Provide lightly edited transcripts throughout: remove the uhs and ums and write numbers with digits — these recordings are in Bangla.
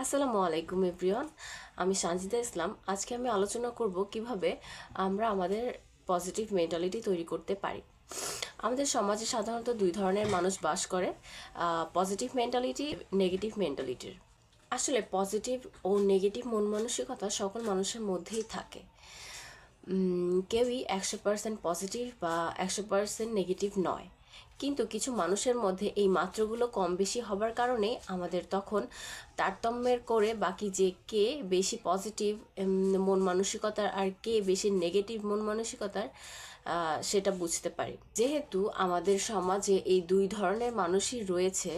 আসসালামু আলাইকুম এভরিওয়ান। আমি সানজিদা ইসলাম। আজকে আমি আলোচনা করব কিভাবে আমরা আমাদের পজিটিভ মেন্টালিটি তৈরি করতে পারি। আমাদের সমাজে সাধারণত দুই ধরনের মানুষ বাস করে, পজিটিভ মেন্টালিটি, নেগেটিভ মেন্টালিটির। আসলে পজিটিভ ও নেগেটিভ মন মানসিকতা সকল মানুষের মধ্যেই থাকে। কেউই 100% পজিটিভ বা 100% নেগেটিভ নয়, কিন্তু কিছু মানুষের মধ্যে এই মাত্রাগুলো কম বেশি হবার কারণে আমাদের তখন তারতম্যের করে বাকি যে কে বেশি পজিটিভ মন মানসিকতার আর কে বেশি নেগেটিভ মন মানসিকতার সেটা বুঝতে পারি। যেহেতু আমাদের সমাজে এই দুই ধরনের মানুষই রয়েছে,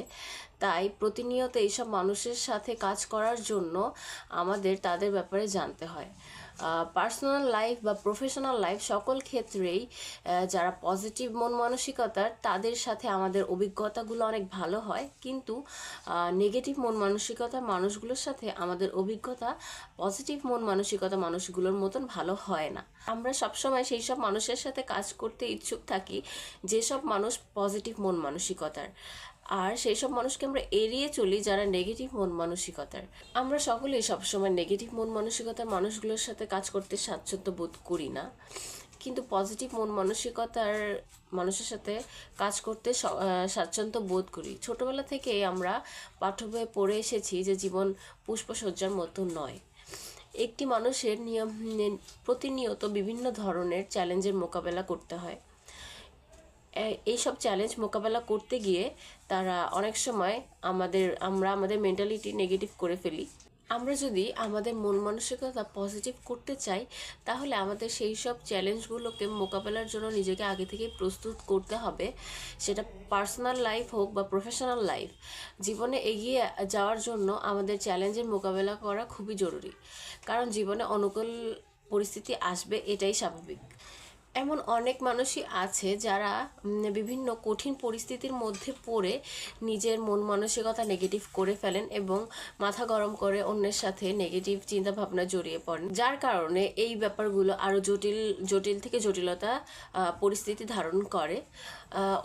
তাই প্রতিনিয়ত এইসব মানুষের সাথে কাজ করার জন্য আমাদের তাদের ব্যাপারে জানতে হয়। পার্সোনাল লাইফ বা প্রফেশনাল লাইফ সকল ক্ষেত্রেই যারা পজিটিভ মন মানসিকতার তাদের সাথে আমাদের অভিজ্ঞতাগুলো অনেক ভালো হয়, কিন্তু নেগেটিভ মন মানসিকতার মানুষগুলোর সাথে আমাদের অভিজ্ঞতা পজিটিভ মন মানসিকতা মানুষগুলোর মতন ভালো হয় না। আমরা সবসময় সেই সব মানুষের সাথে কাজ করতে ইচ্ছুক থাকি যেসব মানুষ পজিটিভ মন মানসিকতার, আর সেই সব মানুষকে আমরা এড়িয়ে চলি যারা নেগেটিভ মন মানসিকতার। আমরা সকলেই সবসময় নেগেটিভ মন মানসিকতার মানুষগুলোর সাথে কাজ করতে স্বাচ্ছন্দ্য বোধ করি না, কিন্তু পজিটিভ মন মানসিকতার মানুষের সাথে কাজ করতে স্বাচ্ছন্দ্য বোধ করি। ছোটবেলা থেকে আমরা পাঠ্য বইয়ে পড়ে এসেছি যে জীবন পুষ্পসজ্জার মতো নয়। একটি মানুষের প্রতিনিয়ত বিভিন্ন ধরনের চ্যালেঞ্জের মোকাবেলা করতে হয়। এইসব চ্যালেঞ্জ মোকাবেলা করতে গিয়ে তারা অনেক সময় আমরা আমাদের মেন্টালিটি নেগেটিভ করে ফেলি। আমরা যদি আমাদের মন মানসিকতা পজিটিভ করতে চাই, তাহলে আমাদের সেই সব চ্যালেঞ্জগুলোকে মোকাবেলার জন্য নিজেকে আগে থেকেই প্রস্তুত করতে হবে। সেটা পার্সোনাল লাইফ হোক বা প্রফেশনাল লাইফ, জীবনে এগিয়ে যাওয়ার জন্য আমাদের চ্যালেঞ্জের মোকাবেলা করা খুবই জরুরি, কারণ জীবনে অনুকূল পরিস্থিতি আসবে, এটাই স্বাভাবিক। এমন অনেক মানুষই আছে যারা বিভিন্ন কঠিন পরিস্থিতির মধ্যে পড়ে নিজের মন মানসিকতা নেগেটিভ করে ফেলেন এবং মাথা গরম করে অন্যের সাথে নেগেটিভ চিন্তাভাবনা জড়িয়ে পড়েন, যার কারণে এই ব্যাপারগুলো আরও জটিল থেকে জটিলতা পরিস্থিতি ধারণ করে।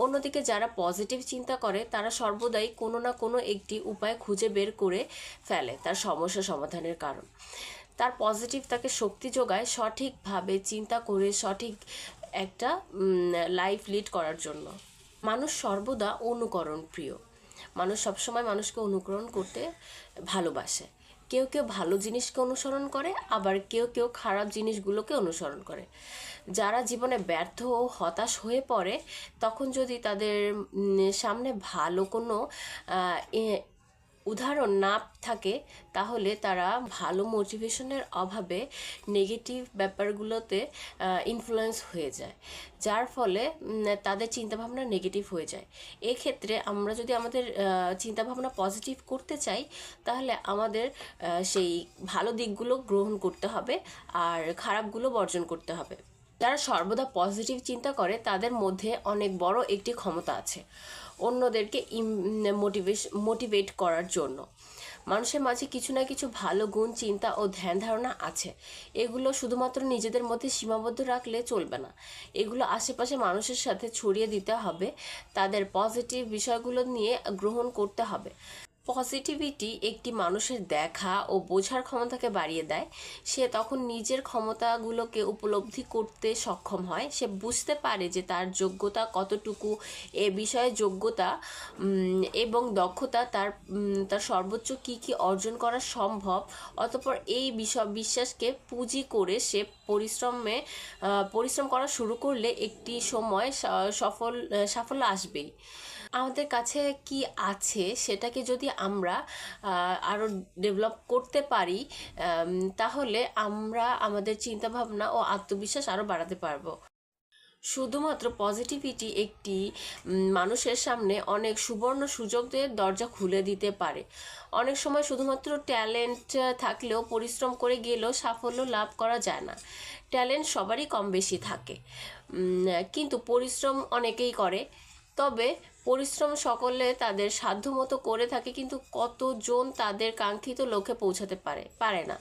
অন্যদিকে যারা পজিটিভ চিন্তা করে তারা সর্বদাই কোনো না কোনো একটি উপায় খুঁজে বের করে ফেলে তার সমস্যা সমাধানের কারণ। তার পজিটিভ তাকে শক্তি যোগায় সঠিকভাবে চিন্তা করে সঠিক একটা লাইফ লিড করার জন্য। মানুষ সর্বদা অনুকরণ প্রিয়। মানুষ সবসময় মানুষকে অনুকরণ করতে ভালোবাসে। কেউ কেউ ভালো জিনিসকে অনুসরণ করে, আবার কেউ কেউ খারাপ জিনিসগুলোকে অনুসরণ করে। যারা জীবনে ব্যর্থ ও হতাশ হয়ে পড়ে, তখন যদি তাদের সামনে ভালো কোনো উদাহরণ না থাকে, তাহলে তারা ভালো মোটিভেশনের অভাবে নেগেটিভ ব্যাপারগুলোতে ইনফ্লুয়েন্স হয়ে যায়, যার ফলে তাদের চিন্তাভাবনা নেগেটিভ হয়ে যায়। এক্ষেত্রে আমরা যদি আমাদের চিন্তাভাবনা পজিটিভ করতে চাই, তাহলে আমাদের সেই ভালো দিকগুলো গ্রহণ করতে হবে আর খারাপগুলো বর্জন করতে হবে। যারা সর্বদা পজিটিভ চিন্তা করে তাদের মধ্যে অনেক বড় একটি ক্ষমতা আছে অন্যদেরকে মোটিভেট করার জন্য। মানুষের মাঝে কিছু না কিছু ভালো গুণ, চিন্তা ও ধ্যান ধারণা আছে। এগুলো শুধুমাত্র নিজেদের মধ্যে সীমাবদ্ধ রাখলে চলবে না, এগুলো আশেপাশে মানুষের সাথে ছড়িয়ে দিতে হবে। তাদের পজিটিভ বিষয়গুলো নিয়ে গ্রহণ করতে হবে। পজিটিভিটি একটি মানুষের দেখা ও বোঝার ক্ষমতাকে বাড়িয়ে দেয়। সে তখন নিজের ক্ষমতাগুলোকে উপলব্ধি করতে সক্ষম হয়। সে বুঝতে পারে যে তার যোগ্যতা কতটুকু, এ বিষয়ে যোগ্যতা এবং দক্ষতা তার সর্বোচ্চ কি কি অর্জন করা সম্ভব। অতঃপর এই বিশ্বাসকে পুঁজি করে সে পরিশ্রম করা শুরু করলে একটি সময় সাফল্য আসবেই। আমাদের কাছে কি আছে সেটাকে যদি আমরা আরও ডেভেলপ করতে পারি, তাহলে আমরা আমাদের চিন্তাভাবনা ও আত্মবিশ্বাস আরও বাড়াতে পারবো। শুধুমাত্র পজিটিভিটি একটি মানুষের সামনে অনেক সুবর্ণ সুযোগের দরজা খুলে দিতে পারে। অনেক সময় শুধুমাত্র ট্যালেন্ট থাকলেও, পরিশ্রম করে গেলেও সাফল্য লাভ করা যায় না। ট্যালেন্ট সবারই কম বেশি থাকে, কিন্তু পরিশ্রম অনেকেই করে। তবে পরিশ্রম সকলে তাদের সাধ্যমতো করে থাকে, কিন্তু কতজন তাদের কাঙ্ক্ষিত লক্ষ্যে পৌঁছাতে পারে না।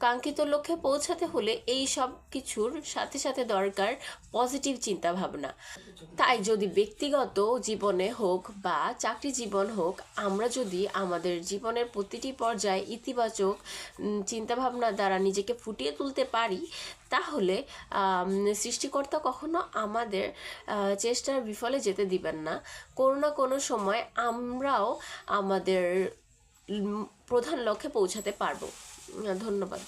কাঙ্ক্ষিত লক্ষ্যে পৌঁছাতে হলে এই সব কিছুর সাথে সাথে দরকার পজিটিভ চিন্তা ভাবনা। তাই যদি ব্যক্তিগত জীবনে হোক বা চাকরি জীবন হোক, আমরা যদি আমাদের জীবনের প্রতিটি পর্যায়ে ইতিবাচক চিন্তাভাবনা দ্বারা নিজেকে ফুটিয়ে তুলতে পারি, তাহলে সৃষ্টিকর্তা কখনো আমাদের চেষ্টার বিফলে যেতে দিবেন না। কোনো না কোনো সময় আমরাও আমাদের প্রধান লক্ষ্যে পৌঁছাতে পারবো। ধন্যবাদ।